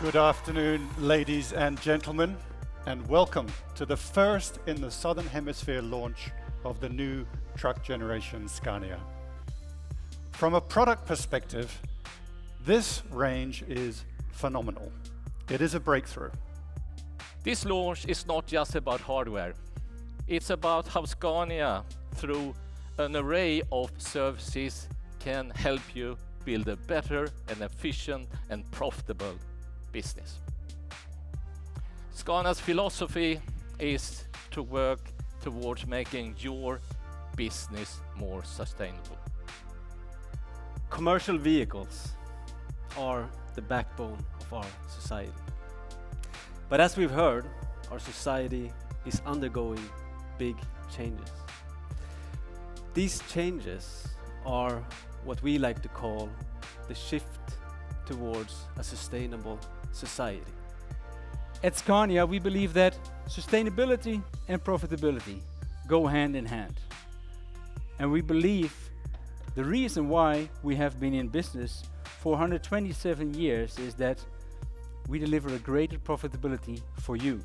Good afternoon, ladies and gentlemen, and welcome to the first in the Southern Hemisphere launch of the new truck generation Scania. From a product perspective, this range is phenomenal. It is a breakthrough. This launch is not just about hardware. It's about how Scania, through an array of services, can help you build a better and efficient and profitable business. Scania's philosophy is to work towards making your business more sustainable. Commercial vehicles are the backbone of our society. But as we've heard, our society is undergoing big changes. These changes are what we like to call the shift towards a sustainable society. At Scania, we believe that sustainability and profitability go hand in hand. And we believe the reason why we have been in business for 127 years is that we deliver a greater profitability for you,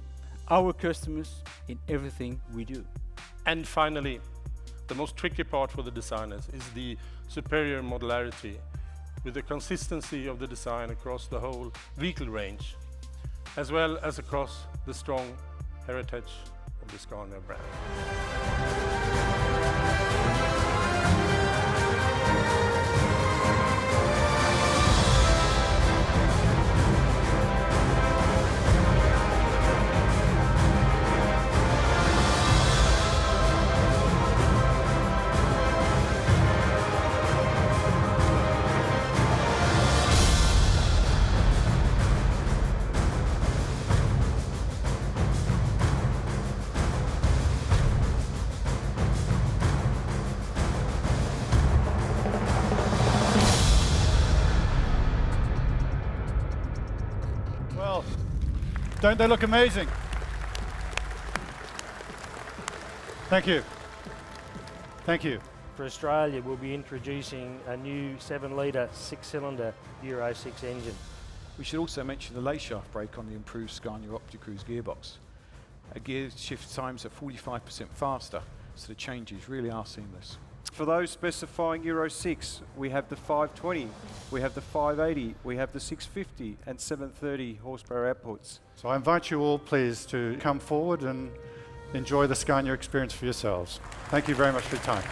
our customers, in everything we do. And finally, the most tricky part for the designers is the superior modularity, with the consistency of the design across the whole vehicle range, as well as across the strong heritage of the Scania brand. Well, don't they look amazing? Thank you. Thank you. For Australia, we'll be introducing a new 7-litre, 6-cylinder Euro 6 engine. We should also mention the lay shaft brake on the improved Scania OptiCruise gearbox. A gear shift times are 45% faster, so the changes really are seamless. For those specifying Euro 6, we have the 520, we have the 580, we have the 650 and 730 horsepower outputs. So I invite you all, please, to come forward and enjoy the Scania experience for yourselves. Thank you very much for your time.